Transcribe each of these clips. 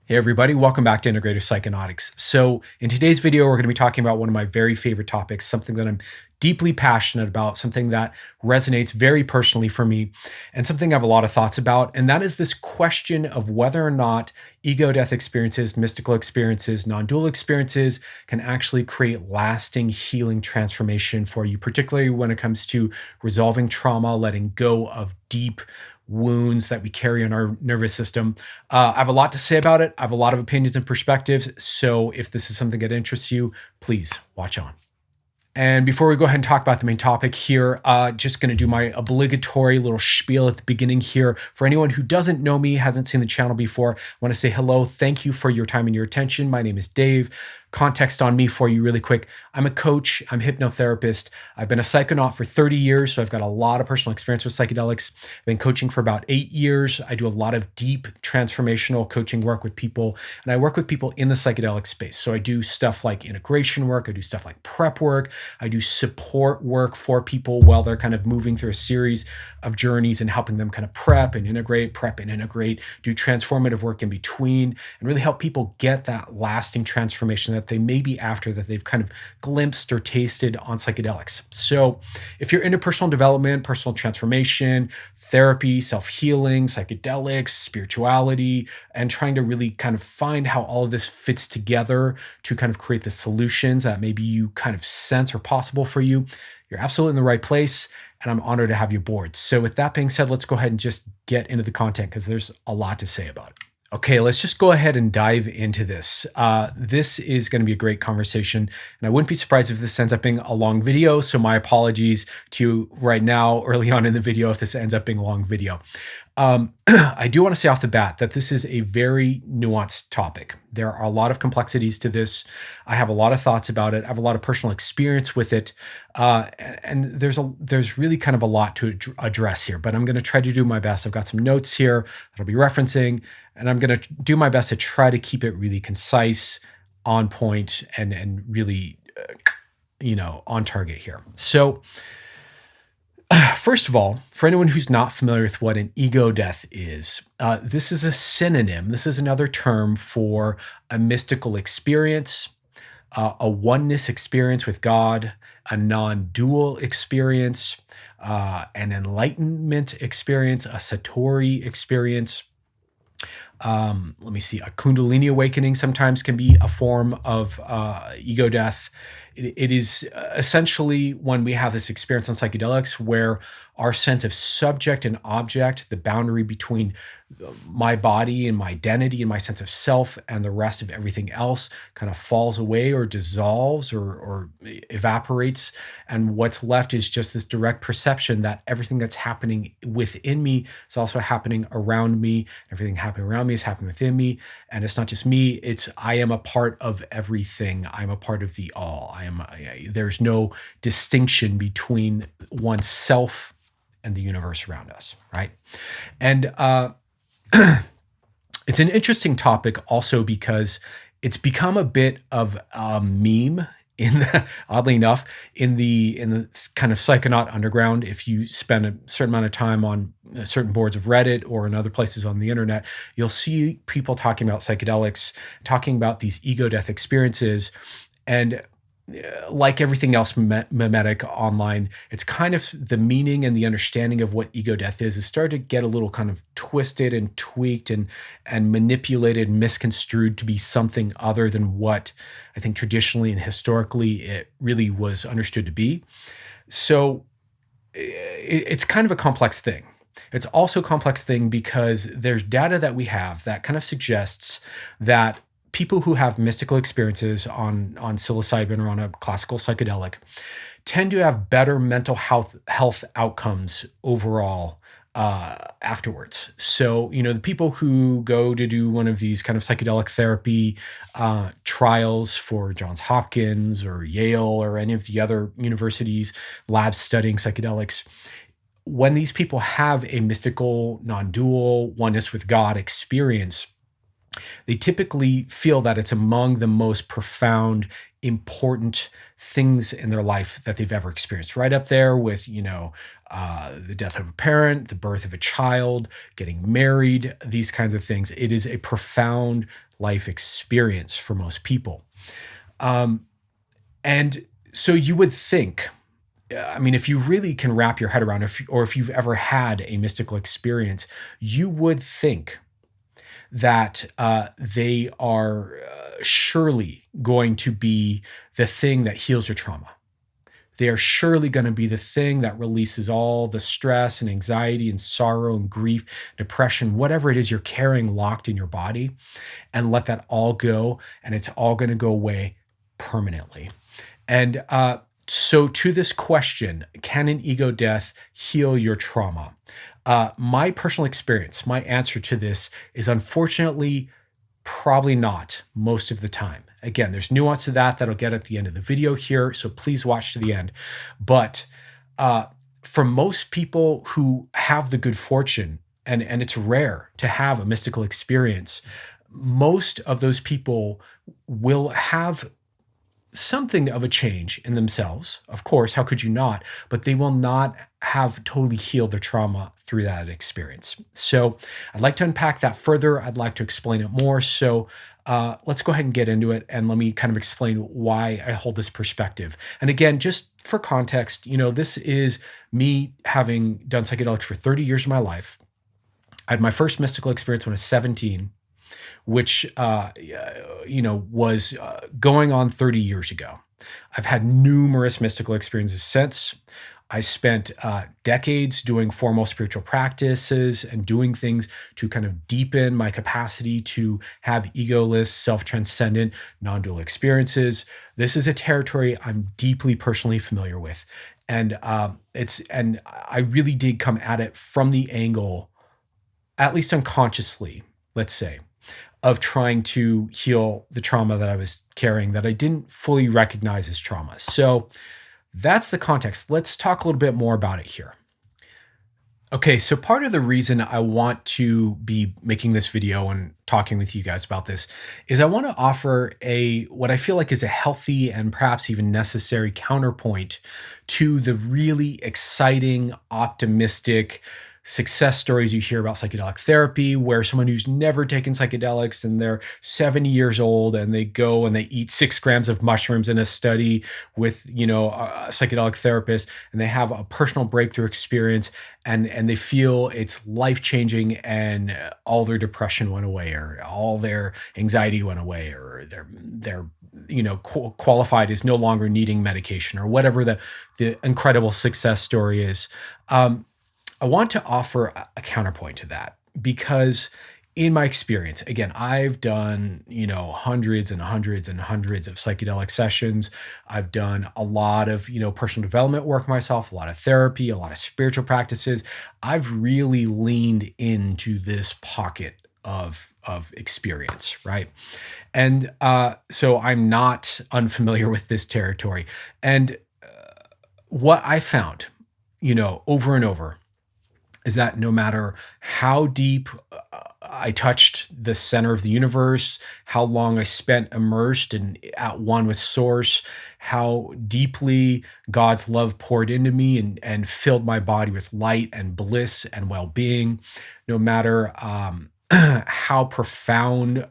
Hey everybody, welcome back to Integrative Psychonautics. So in today's video, we're going to be talking about one of my very favorite topics, something that I'm deeply passionate about, something that resonates very personally for me, and something I have a lot of thoughts about. And that is this question of whether or not ego-death experiences, mystical experiences, non-dual experiences can actually create lasting healing transformation for you, particularly when it comes to resolving trauma, letting go of deep wounds that we carry in our nervous system. I have a lot to say about it. I have a lot of opinions and perspectives. So if this is something that interests you, please watch on. And before we go ahead and talk about the main topic here, just going to do my obligatory little spiel at the beginning here. For anyone who doesn't know me, hasn't seen the channel before, I want to say hello. Thank you for your time and your attention. My name is Dave. Context on me for you really quick. I'm a coach. I'm a hypnotherapist. I've been a psychonaut for 30 years, so I've got a lot of personal experience with psychedelics. I've been coaching for about 8 years. I do a lot of deep transformational coaching work with people, and I work with people in the psychedelic space. So I do stuff like integration work. I do stuff like prep work. I do support work for people while they're kind of moving through a series of journeys and helping them kind of prep and integrate, do transformative work in between, and really help people get that lasting transformation that they may be after, that they've kind of glimpsed or tasted on psychedelics. So if you're into personal development, personal transformation, therapy, self-healing, psychedelics, spirituality, and trying to really kind of find how all of this fits together to kind of create the solutions that maybe you kind of sense are possible for you, you're absolutely in the right place, and I'm honored to have you aboard. So with that being said, let's go ahead and just get into the content because there's a lot to say about it. Okay, let's just go ahead and dive into this. This is going to be a great conversation, and I wouldn't be surprised if this ends up being a long video, so my apologies to you right now, early on in the video, if this ends up being a long video. I do want to say off the bat that this is a very nuanced topic. There are a lot of complexities to this. I have a lot of thoughts about it. I have a lot of personal experience with it. And there's really kind of a lot to address here, but I'm going to try to do my best. I've got some notes here that I'll be referencing, and I'm going to do my best to try to keep it really concise, on point, and really, on target here. So, first of all, for anyone who's not familiar with what an ego death is, this is a synonym. This is another term for a mystical experience, a oneness experience with God, a non-dual experience, an enlightenment experience, a satori experience. Let me see. A Kundalini awakening sometimes can be a form of ego death. It is essentially when we have this experience on psychedelics where our sense of subject and object, the boundary between my body and my identity and my sense of self and the rest of everything else kind of falls away or dissolves or evaporates. And what's left is just this direct perception that everything that's happening within me is also happening around me. Everything happening around me is happening within me. And it's not just me, I am a part of everything. I'm a part of the all. There's no distinction between oneself and the universe around us, right? And it's an interesting topic also because it's become a bit of a meme oddly enough, in the kind of psychonaut underground. If you spend a certain amount of time on certain boards of Reddit or in other places on the internet, you'll see people talking about psychedelics, talking about these ego death experiences. And like everything else mimetic online, it's kind of the meaning and the understanding of what ego death is started to get a little kind of twisted and tweaked and manipulated, misconstrued to be something other than what I think traditionally and historically it really was understood to be. So it's kind of a complex thing. It's also a complex thing because there's data that we have that kind of suggests that people who have mystical experiences on psilocybin or on a classical psychedelic tend to have better mental health outcomes overall afterwards. So, the people who go to do one of these kind of psychedelic therapy trials for Johns Hopkins or Yale or any of the other universities, labs studying psychedelics, when these people have a mystical, non-dual, oneness with God experience, they typically feel that it's among the most profound, important things in their life that they've ever experienced. Right up there with, the death of a parent, the birth of a child, getting married, these kinds of things. It is a profound life experience for most people. And so you would think, I mean, if you really can wrap your head around, if you've ever had a mystical experience, you would think that they are surely going to be the thing that heals your trauma. They are surely going to be the thing that releases all the stress and anxiety and sorrow and grief, depression, whatever it is you're carrying locked in your body, and let that all go. And it's all going to go away permanently. And so to this question, can an ego death heal your trauma? My personal experience, my answer to this is unfortunately probably not most of the time. Again, there's nuance to that I'll get at the end of the video here, so please watch to the end. But for most people who have the good fortune, and it's rare to have a mystical experience, most of those people will have something of a change in themselves. Of course, how could you not? But they will not have totally healed their trauma through that experience. So I'd like to unpack that further. I'd like to explain it more. So let's go ahead and get into it. And let me kind of explain why I hold this perspective. And again, just for context, this is me having done psychedelics for 30 years of my life. I had my first mystical experience when I was 17, which was going on 30 years ago. I've had numerous mystical experiences since. I spent decades doing formal spiritual practices and doing things to kind of deepen my capacity to have egoless, self-transcendent, non-dual experiences. This is a territory I'm deeply personally familiar with. And I really did come at it from the angle, at least unconsciously, let's say, of trying to heal the trauma that I was carrying that I didn't fully recognize as trauma. So that's the context. Let's talk a little bit more about it here. Okay, so part of the reason I want to be making this video and talking with you guys about this is I want to offer what I feel like is a healthy and perhaps even necessary counterpoint to the really exciting, optimistic success stories you hear about psychedelic therapy, where someone who's never taken psychedelics and they're 70 years old and they go and they eat 6 grams of mushrooms in a study with, a psychedelic therapist, and they have a personal breakthrough experience and they feel it's life-changing and all their depression went away or all their anxiety went away or they're qualified as no longer needing medication or whatever the incredible success story is. I want to offer a counterpoint to that because in my experience, again, I've done, hundreds and hundreds and hundreds of psychedelic sessions. I've done a lot of, personal development work myself, a lot of therapy, a lot of spiritual practices. I've really leaned into this pocket of experience, right? And so I'm not unfamiliar with this territory. And what I found, over and over, is that no matter how deep I touched the center of the universe, how long I spent immersed and at one with Source, how deeply God's love poured into me and filled my body with light and bliss and well-being, no matter how profound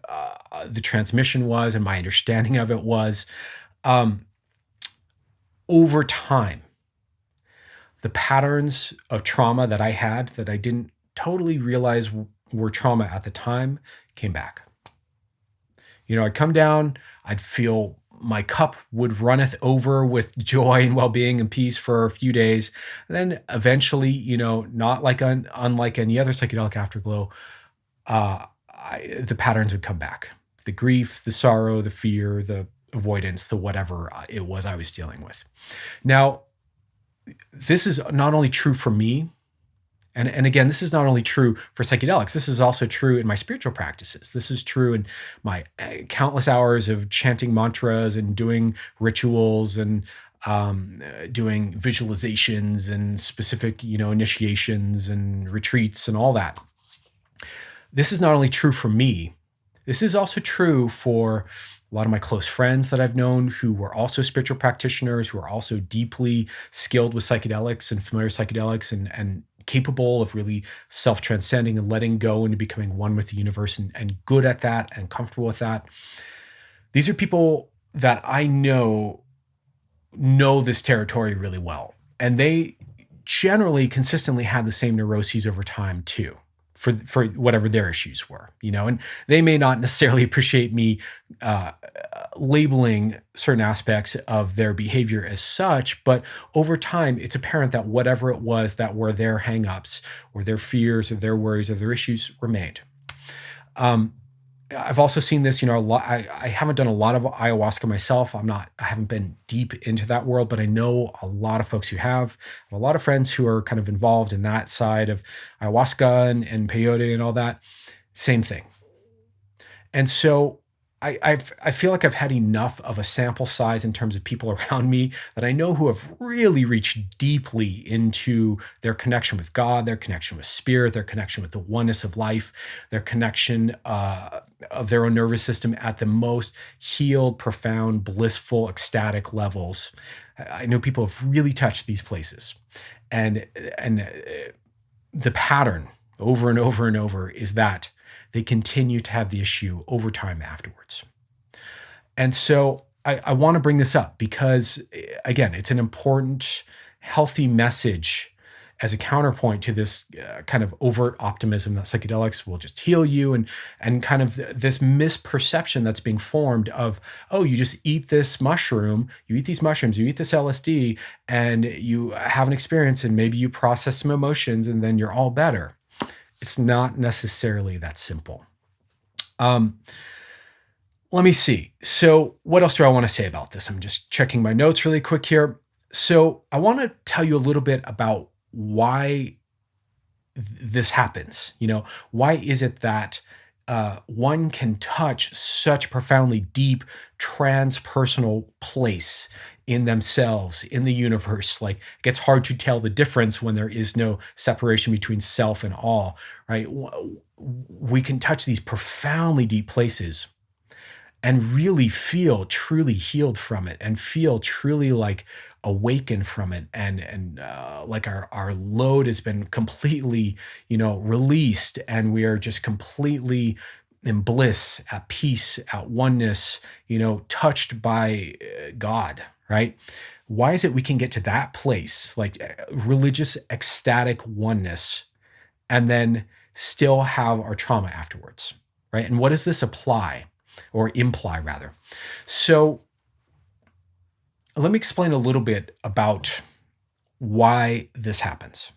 the transmission was and my understanding of it was, over time, the patterns of trauma that I had that I didn't totally realize were trauma at the time came back. I'd come down, I'd feel my cup would runneth over with joy and well-being and peace for a few days. And then eventually, not like unlike any other psychedelic afterglow, the patterns would come back. The grief, the sorrow, the fear, the avoidance, the whatever it was I was dealing with. Now, this is not only true for me, and again, this is not only true for psychedelics, this is also true in my spiritual practices. This is true in my countless hours of chanting mantras and doing rituals and doing visualizations and specific, initiations and retreats and all that. This is not only true for me, This is also true for a lot of my close friends that I've known who were also spiritual practitioners, who are also deeply skilled with psychedelics and familiar psychedelics and capable of really self-transcending and letting go into becoming one with the universe and good at that and comfortable with that. These are people that I know this territory really well. And they generally consistently had the same neuroses over time too, for whatever their issues were, and they may not necessarily appreciate me labeling certain aspects of their behavior as such, but over time, it's apparent that whatever it was that were their hangups or their fears or their worries or their issues remained. I've also seen this, a lot. I haven't done a lot of ayahuasca myself. I haven't been deep into that world, but I know a lot of folks who have. I have a lot of friends who are kind of involved in that side of ayahuasca and peyote and all that. Same thing. And so I feel like I've had enough of a sample size in terms of people around me that I know who have really reached deeply into their connection with God, their connection with spirit, their connection with the oneness of life, their connection of their own nervous system at the most healed, profound, blissful, ecstatic levels. I know people have really touched these places. And the pattern over and over and over is that they continue to have the issue over time afterwards. And so I want to bring this up because, again, it's an important, healthy message as a counterpoint to this kind of overt optimism that psychedelics will just heal you and kind of this misperception that's being formed of, oh, you just eat this mushroom, you eat these mushrooms, you eat this LSD, and you have an experience and maybe you process some emotions and then you're all better. It's not necessarily that simple. Let me see. So what else do I want to say about this? I'm just checking my notes really quick here. So I want to tell you a little bit about why this happens. Why is it that one can touch such a profoundly deep transpersonal place in themselves, in the universe? Like, it gets hard to tell the difference when there is no separation between self and all, right? We can touch these profoundly deep places and really feel truly healed from it and feel truly like awakened from it and like our load has been completely released and we are just completely in bliss, at peace, at oneness, touched by God, right? Why is it we can get to that place, like religious ecstatic oneness, and then still have our trauma afterwards, right? And what does this apply or imply rather? So let me explain a little bit about why this happens.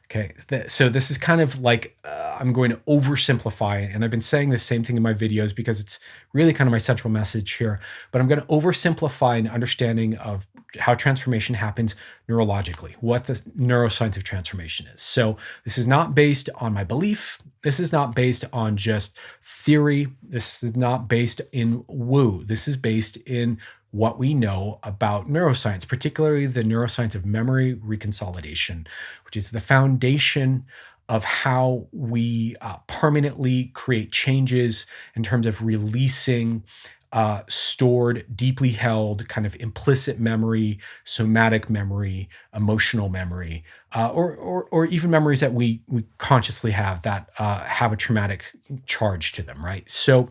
Okay, so this is kind of like, I'm going to oversimplify it. And I've been saying the same thing in my videos because it's really kind of my central message here. But I'm going to oversimplify an understanding of how transformation happens neurologically, what the neuroscience of transformation is. So this is not based on my belief. This is not based on just theory. This is not based in woo. This is based in what we know about neuroscience, particularly the neuroscience of memory reconsolidation, which is the foundation of how we permanently create changes in terms of releasing stored, deeply held, kind of implicit memory, somatic memory, emotional memory, or even memories that we consciously have that have a traumatic charge to them, right? So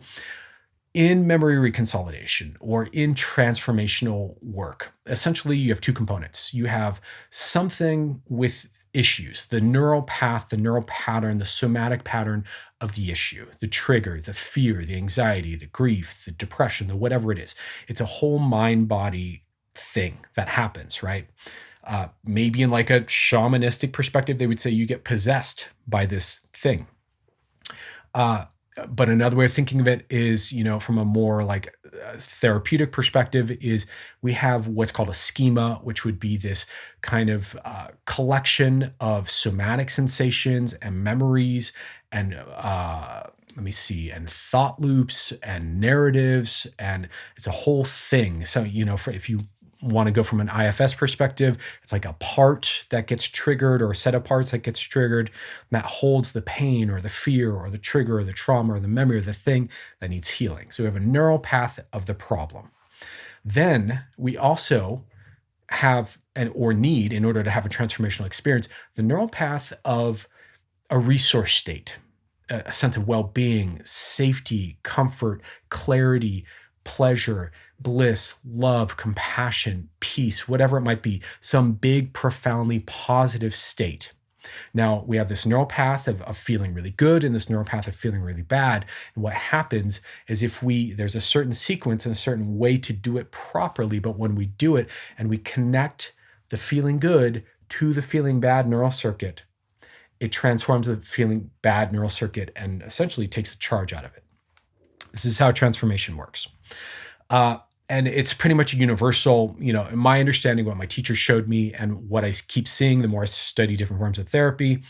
in memory reconsolidation or in transformational work, essentially you have two components. You have something with issues, the neural path, the neural pattern, the somatic pattern of the issue, the trigger, the fear, the anxiety, the grief, the depression, the whatever it is. It's a whole mind-body thing that happens, right? Maybe in like a shamanistic perspective, they would say you get possessed by this thing. But another way of thinking of it is, from a more like therapeutic perspective, is we have what's called a schema, which would be this kind of collection of somatic sensations and memories and and thought loops and narratives, and it's a whole thing. So, if you want to go from an IFS perspective, it's like a part that gets triggered or a set of parts that gets triggered that holds the pain or the fear or the trigger or the trauma or the memory or the thing that needs healing. So we have a neural path of the problem. Then we also have or need, in order to have a transformational experience, the neural path of a resource state, a sense of well-being, safety, comfort, clarity, pleasure, bliss, love, compassion, peace, whatever it might be, some big, profoundly positive state. Now, we have this neural path of feeling really good and this neural path of feeling really bad. And what happens is there's a certain sequence and a certain way to do it properly, but when we do it and we connect the feeling good to the feeling bad neural circuit, it transforms the feeling bad neural circuit and essentially takes the charge out of it. This is how transformation works. And it's pretty much a universal, in my understanding, what my teacher showed me and what I keep seeing the more I study different forms of therapy,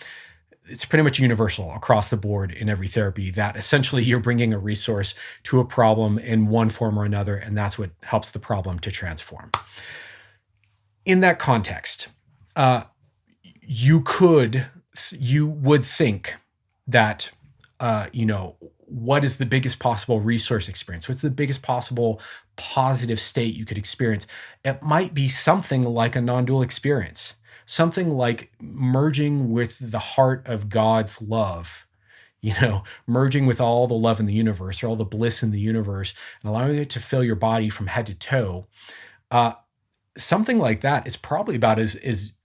it's pretty much universal across the board in every therapy that essentially you're bringing a resource to a problem in one form or another, and that's what helps the problem to transform. In that context, you would think that, what is the biggest possible resource experience? What's the biggest possible positive state you could experience? It might be something like a non-dual experience, something like merging with the heart of God's love, merging with all the love in the universe or all the bliss in the universe and allowing it to fill your body from head to toe. Something like that is probably about as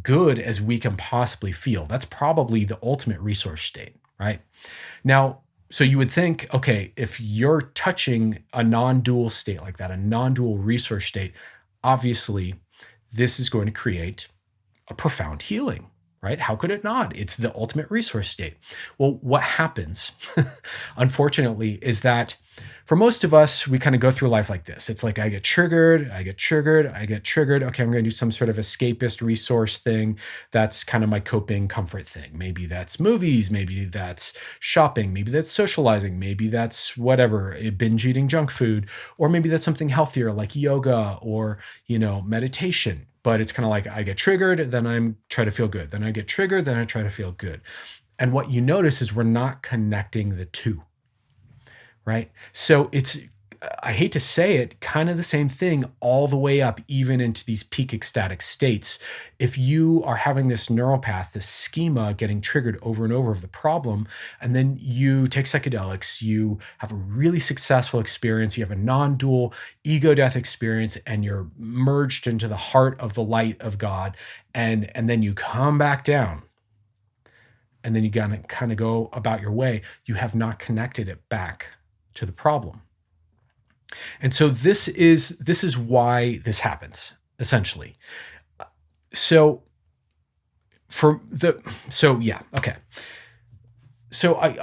good as we can possibly feel. That's probably the ultimate resource state, right? Now, so you would think, okay, if you're touching a non-dual state like that, a non-dual resource state, obviously this is going to create a profound healing, right? How could it not? It's the ultimate resource state. Well, what happens, unfortunately, is that for most of us, we kind of go through life like this. It's like I get triggered. Okay, I'm going to do some sort of escapist resource thing. That's kind of my coping comfort thing. Maybe that's movies. Maybe that's shopping. Maybe that's socializing. Maybe that's whatever, binge eating junk food. Or maybe that's something healthier like yoga or, meditation. But it's kind of like I get triggered, then I try to feel good. Then I get triggered, then I try to feel good. And what you notice is we're not connecting the two. Right? So it's, I hate to say it, kind of the same thing all the way up, even into these peak ecstatic states. If you are having this neural path, this schema getting triggered over and over of the problem, and then you take psychedelics, you have a really successful experience, you have a non-dual ego death experience, and you're merged into the heart of the light of God, and then you come back down. And then you gotta kind of go about your way. You have not connected it back to the problem. And so this is why this happens, essentially. So I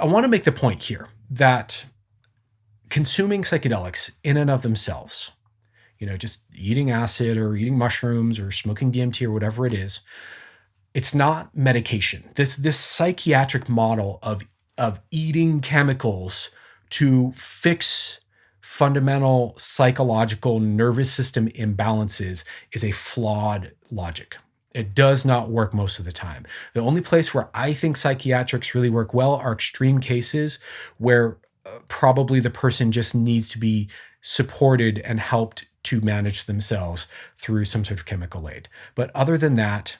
want to make the point here that consuming psychedelics in and of themselves, just eating acid or eating mushrooms or smoking DMT or whatever it is, it's not medication. This psychiatric model of eating chemicals to fix fundamental psychological nervous system imbalances is a flawed logic. It does not work most of the time. The only place where I think psychiatrics really work well are extreme cases where probably the person just needs to be supported and helped to manage themselves through some sort of chemical aid. But other than that,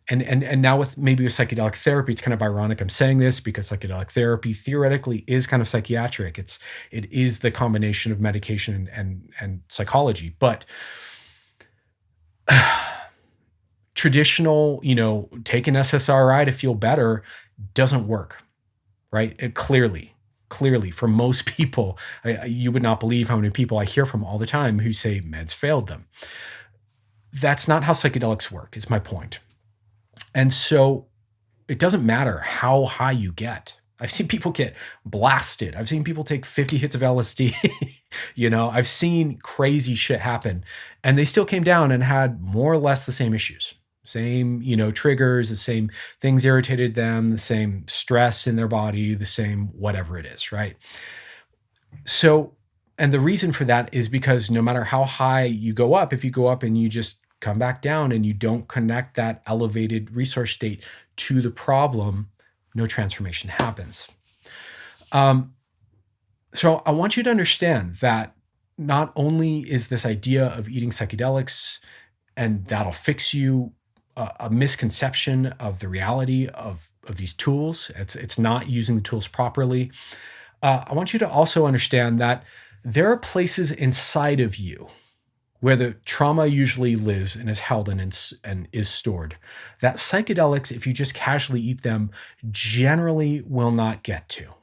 and now with psychedelic therapy, it's kind of ironic I'm saying this because psychedelic therapy theoretically is kind of psychiatric. It is the combination of medication and psychology. But traditional, take an SSRI to feel better doesn't work, right? It clearly for most people, you would not believe how many people I hear from all the time who say meds failed them. That's not how psychedelics work, is my point. And so it doesn't matter how high you get. I've seen people get blasted. I've seen people take 50 hits of LSD. I've seen crazy shit happen. And they still came down and had more or less the same issues. Same, triggers, the same things irritated them, the same stress in their body, the same whatever it is, right? So And the reason for that is because no matter how high you go up, if you go up and you just come back down and you don't connect that elevated resource state to the problem, no transformation happens. So I want you to understand that not only is this idea of eating psychedelics and that'll fix you a misconception of the reality of these tools. It's not using the tools properly. I want you to also understand that there are places inside of you where the trauma usually lives and is held and is stored, that psychedelics, if you just casually eat them, generally will not get to.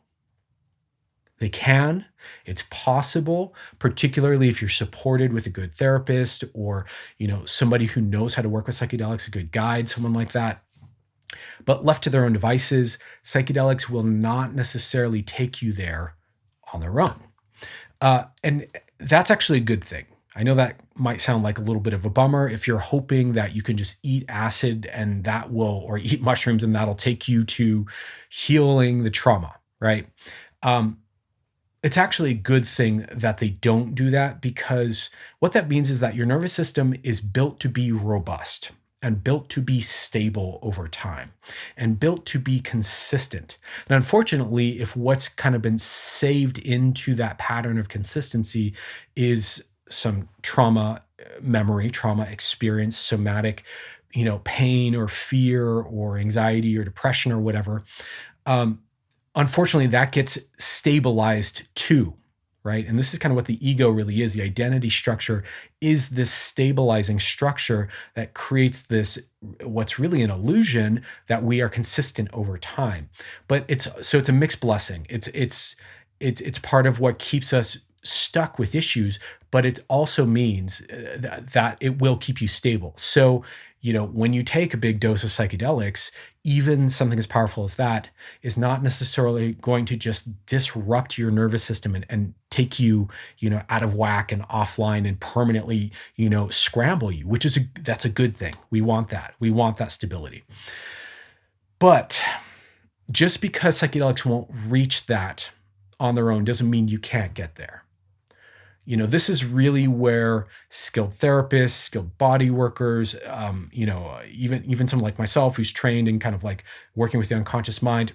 They can, it's possible, particularly if you're supported with a good therapist or, somebody who knows how to work with psychedelics, a good guide, someone like that. But left to their own devices, psychedelics will not necessarily take you there on their own. And that's actually a good thing. I know that might sound like a little bit of a bummer if you're hoping that you can just eat acid and or eat mushrooms and that'll take you to healing the trauma, right? It's actually a good thing that they don't do that, because what that means is that your nervous system is built to be robust and built to be stable over time and built to be consistent. And unfortunately, if what's kind of been saved into that pattern of consistency is some trauma memory, trauma experience, somatic, pain or fear or anxiety or depression or whatever, unfortunately, that gets stabilized too, right? And this is kind of what the ego really is. The identity structure is this stabilizing structure that creates this, what's really an illusion that we are consistent over time. But it's a mixed blessing. It's part of what keeps us stuck with issues, but it also means that it will keep you stable. So, when you take a big dose of psychedelics, even something as powerful as that is not necessarily going to just disrupt your nervous system and take you, out of whack and offline and permanently, scramble you, that's a good thing. We want that. We want that stability. But just because psychedelics won't reach that on their own doesn't mean you can't get there. This is really where skilled therapists, skilled body workers, even someone like myself who's trained in kind of like working with the unconscious mind,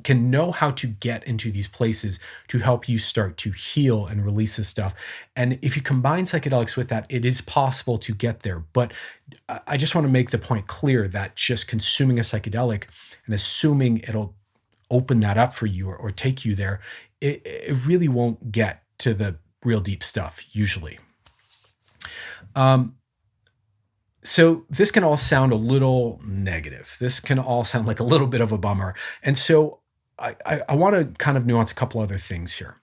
can know how to get into these places to help you start to heal and release this stuff. And if you combine psychedelics with that, it is possible to get there. But I just want to make the point clear that just consuming a psychedelic and assuming it'll open that up for you or take you there, it really won't get to the real deep stuff usually. So this can all sound a little negative. This can all sound like a little bit of a bummer. And so I want to kind of nuance a couple other things here.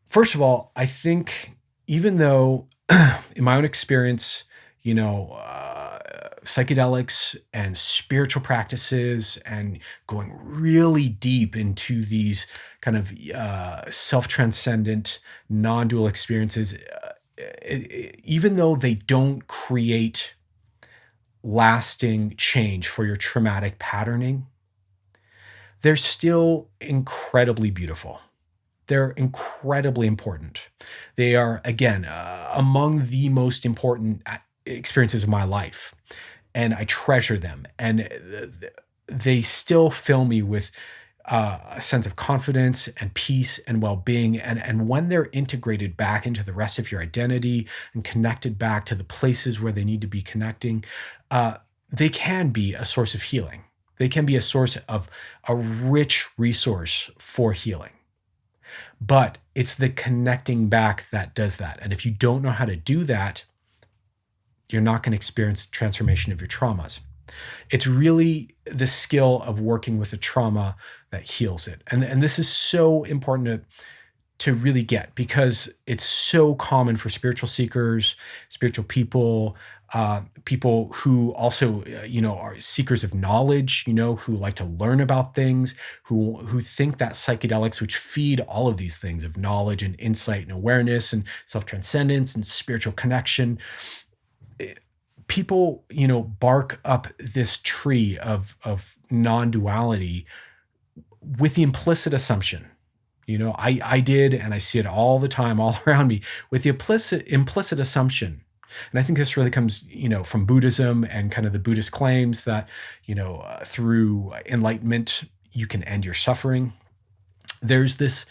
First of all, I think even though in my own experience, psychedelics and spiritual practices and going really deep into these kind of self-transcendent, non-dual experiences, even though they don't create lasting change for your traumatic patterning, they're still incredibly beautiful. They're incredibly important. They are, again, among the most important experiences of my life. And I treasure them. And they still fill me with a sense of confidence and peace and well-being. And when they're integrated back into the rest of your identity and connected back to the places where they need to be connecting, they can be a source of healing. They can be a source of a rich resource for healing. But it's the connecting back that does that. And if you don't know how to do that, you're not going to experience transformation of your traumas. It's really the skill of working with the trauma that heals it. And this is so important to really get, because it's so common for spiritual seekers, spiritual people, people who also, are seekers of knowledge, who like to learn about things, who think that psychedelics, which feed all of these things of knowledge and insight and awareness and self-transcendence and spiritual connection, people, bark up this tree of non-duality with the implicit assumption I did, and I see it all the time, all around me, with the implicit assumption. And I think this really comes, from Buddhism and kind of the Buddhist claims that, through enlightenment, you can end your suffering. There's this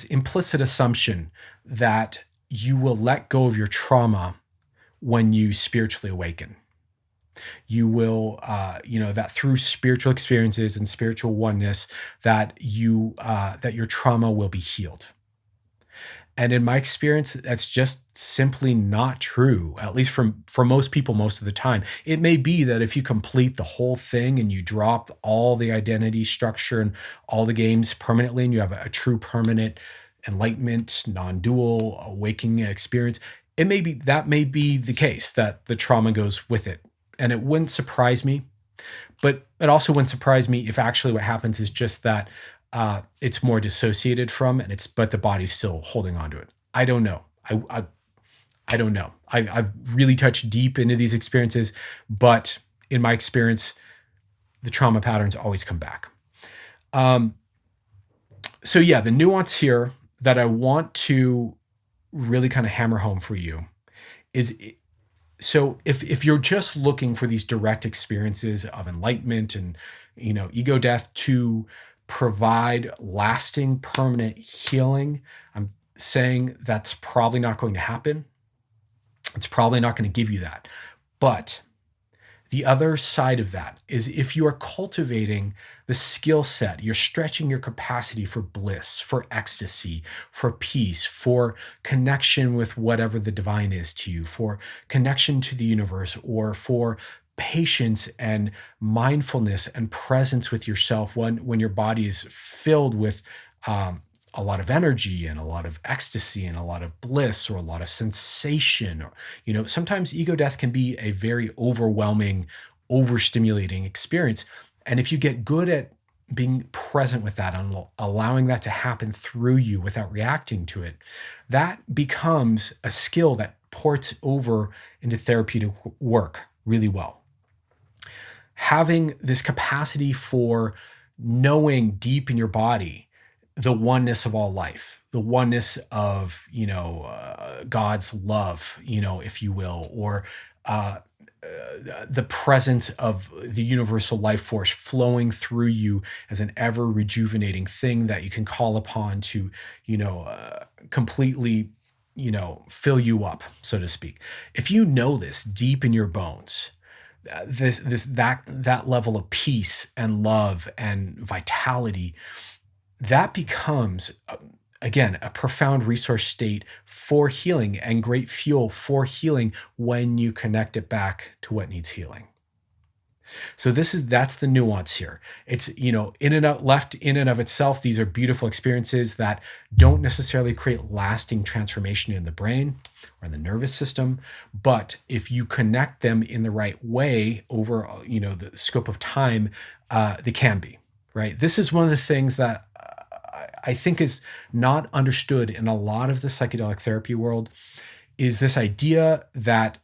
implicit assumption that you will let go of your trauma when you spiritually awaken. You will, that through spiritual experiences and spiritual oneness, that your trauma will be healed. And in my experience, that's just simply not true, at least for most people most of the time. It may be that if you complete the whole thing and you drop all the identity structure and all the games permanently, and you have a true permanent enlightenment, non-dual awakening experience, that may be the case, that the trauma goes with it. And it wouldn't surprise me, but it also wouldn't surprise me if actually what happens is just that it's more dissociated from, but the body's still holding on to it. I don't know. I don't know. I've really touched deep into these experiences, but in my experience, the trauma patterns always come back. So yeah, the nuance here that I want to really kind of hammer home for you is, so if you're just looking for these direct experiences of enlightenment and, ego death to provide lasting, permanent healing, I'm saying that's probably not going to happen. It's probably not going to give you that. But the other side of that is, if you are cultivating the skill set, you're stretching your capacity for bliss, for ecstasy, for peace, for connection with whatever the divine is to you, for connection to the universe, or for patience and mindfulness and presence with yourself when your body is filled with a lot of energy and a lot of ecstasy and a lot of bliss or a lot of sensation. Or, sometimes ego death can be a very overwhelming, overstimulating experience. And if you get good at being present with that and allowing that to happen through you without reacting to it, that becomes a skill that ports over into therapeutic work really well. Having this capacity for knowing deep in your body the oneness of all life, the oneness of, God's love, if you will, or the presence of the universal life force flowing through you as an ever rejuvenating thing that you can call upon to, completely, fill you up, so to speak. If you know this deep in your bones, that level of peace and love and vitality, that becomes, again, a profound resource state for healing and great fuel for healing when you connect it back to what needs healing. So that's the nuance here. It's, left in and of itself, these are beautiful experiences that don't necessarily create lasting transformation in the brain or in the nervous system. But if you connect them in the right way over, the scope of time, they can be, right? This is one of the things that I think is not understood in a lot of the psychedelic therapy world, is this idea that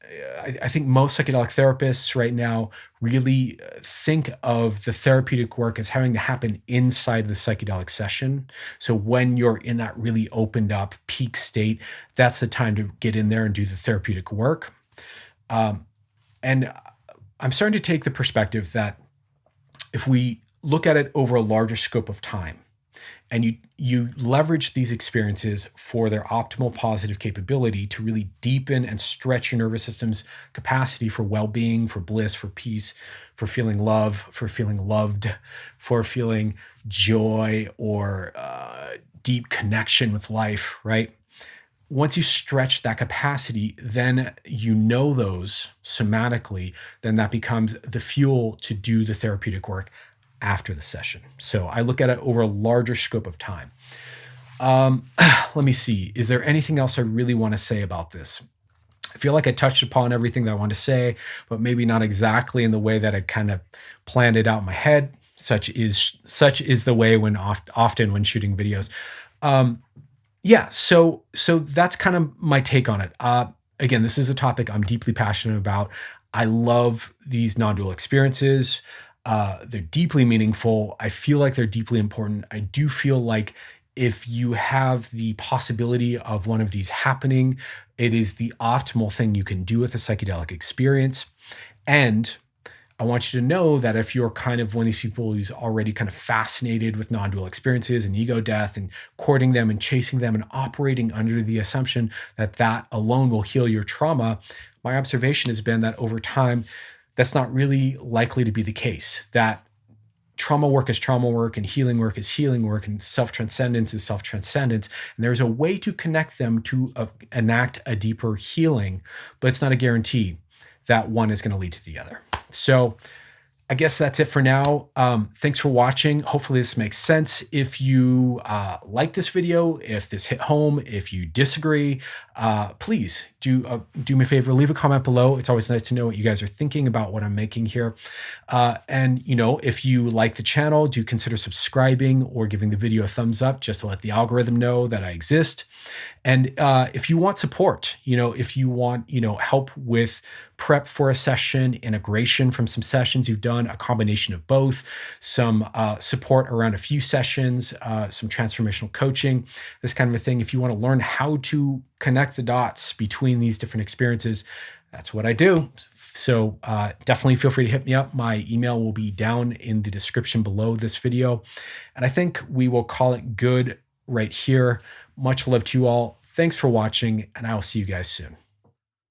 I think most psychedelic therapists right now really think of the therapeutic work as having to happen inside the psychedelic session. So when you're in that really opened up peak state, that's the time to get in there and do the therapeutic work. And I'm starting to take the perspective that if we look at it over a larger scope of time, and you leverage these experiences for their optimal positive capability to really deepen and stretch your nervous system's capacity for well-being, for bliss, for peace, for feeling love, for feeling loved, for feeling joy or deep connection with life, right? Once you stretch that capacity, then those somatically, then that becomes the fuel to do the therapeutic work after the session. So I look at it over a larger scope of time. Let me see. Is there anything else I really want to say about this? I feel like I touched upon everything that I want to say, but maybe not exactly in the way that I kind of planned it out in my head. Such is the way often when shooting videos. So that's kind of my take on it. Again, this is a topic I'm deeply passionate about. I love these non-dual experiences. They're deeply meaningful. I feel like they're deeply important. I do feel like if you have the possibility of one of these happening, it is the optimal thing you can do with a psychedelic experience. And I want you to know that if you're kind of one of these people who's already kind of fascinated with non-dual experiences and ego death and courting them and chasing them and operating under the assumption that that alone will heal your trauma, my observation has been that over time, that's not really likely to be the case. That trauma work is trauma work and healing work is healing work and self-transcendence is self-transcendence. And there's a way to connect them to enact a deeper healing, but it's not a guarantee that one is going to lead to the other. So I guess that's it for now. Thanks for watching. Hopefully this makes sense. If you like this video, if this hit home, if you disagree, please do me a favor, leave a comment below. It's always nice to know what you guys are thinking about what I'm making here. And if you like the channel, do consider subscribing or giving the video a thumbs up just to let the algorithm know that I exist. And if you want support, if you want, help with prep for a session, integration from some sessions you've done, a combination of both, some support around a few sessions, some transformational coaching, this kind of a thing. If you want to learn how to connect the dots between these different experiences, that's what I do. So definitely feel free to hit me up. My email will be down in the description below this video. And I think we will call it good right here. Much love to you all. Thanks for watching, and I will see you guys soon.